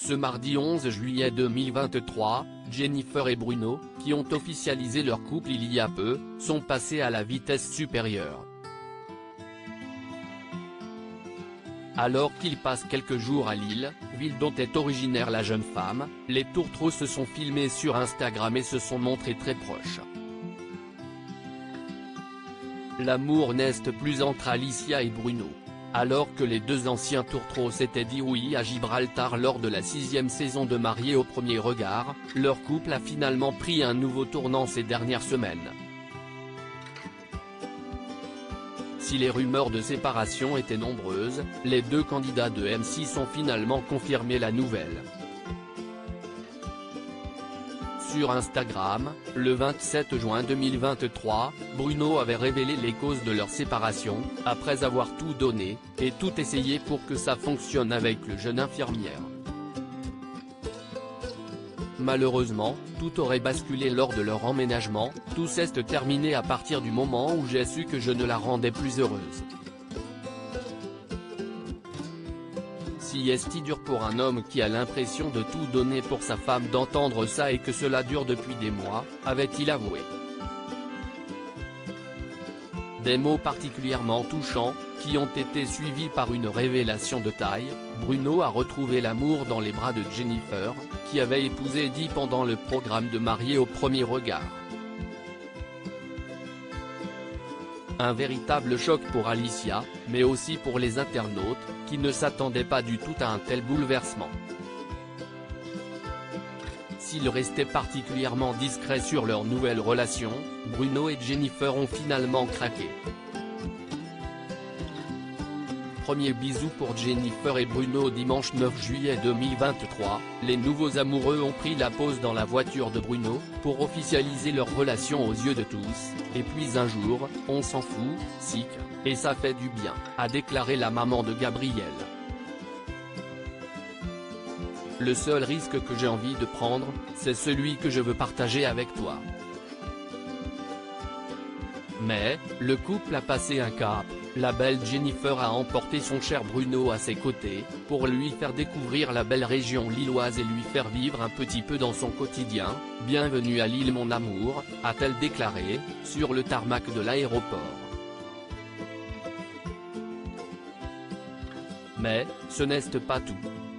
Ce mardi 11 juillet 2023, Jennifer et Bruno, qui ont officialisé leur couple il y a peu, sont passés à la vitesse supérieure. Alors qu'ils passent quelques jours à Lille, ville dont est originaire la jeune femme, les tourtereaux se sont filmés sur Instagram et se sont montrés très proches. L'amour n'est plus entre Alicia et Bruno. Alors que les deux anciens tourtereaux s'étaient dit oui à Gibraltar lors de la 6e saison de Mariés au premier regard, leur couple a finalement pris un nouveau tournant ces dernières semaines. Si les rumeurs de séparation étaient nombreuses, les deux candidats de M6 ont finalement confirmé la nouvelle. Sur Instagram, le 27 juin 2023, Bruno avait révélé les causes de leur séparation, après avoir tout donné, et tout essayé pour que ça fonctionne avec le jeune infirmière. Malheureusement, tout aurait basculé lors de leur emménagement, tout s'est terminé à partir du moment où j'ai su que je ne la rendais plus heureuse. Si est dur pour un homme qui a l'impression de tout donner pour sa femme d'entendre ça et que cela dure depuis des mois, avait-il avoué. Des mots particulièrement touchants, qui ont été suivis par une révélation de taille. Bruno a retrouvé l'amour dans les bras de Jennifer, qui avait épousé Eddie pendant le programme de Mariés au premier regard. Un véritable choc pour Alicia, mais aussi pour les internautes, qui ne s'attendaient pas du tout à un tel bouleversement. S'ils restaient particulièrement discrets sur leur nouvelle relation, Bruno et Jennifer ont finalement craqué. Premier bisou pour Jennifer et Bruno dimanche 9 juillet 2023, les nouveaux amoureux ont pris la pause dans la voiture de Bruno, pour officialiser leur relation aux yeux de tous, et puis un jour, on s'en fout, sick, et ça fait du bien, a déclaré la maman de Gabriel. Le seul risque que j'ai envie de prendre, c'est celui que je veux partager avec toi. Mais, le couple a passé un cap. La belle Jennifer a emporté son cher Bruno à ses côtés, pour lui faire découvrir la belle région lilloise et lui faire vivre un petit peu dans son quotidien. « Bienvenue à Lille mon amour », a-t-elle déclaré, sur le tarmac de l'aéroport. Mais, ce n'est pas tout.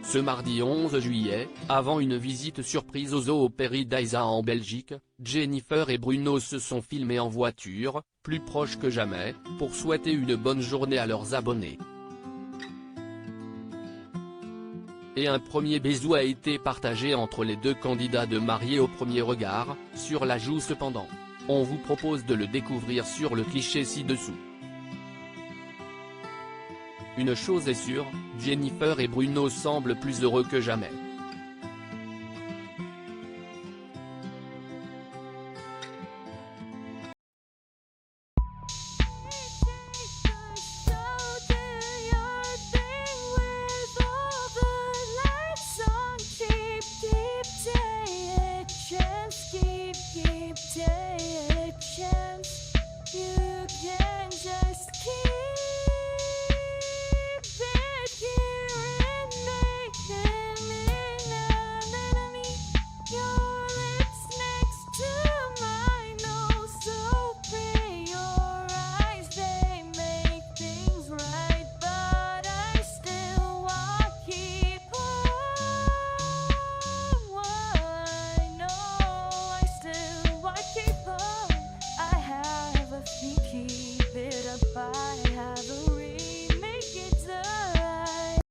Ce mardi 11 juillet, avant une visite surprise au zoo Paradise en Belgique, Jennifer et Bruno se sont filmés en voiture, plus proches que jamais, pour souhaiter une bonne journée à leurs abonnés. Et un premier bisou a été partagé entre les deux candidats de Mariés au premier regard, sur la joue cependant. On vous propose de le découvrir sur le cliché ci-dessous. Une chose est sûre, Jennifer et Bruno semblent plus heureux que jamais.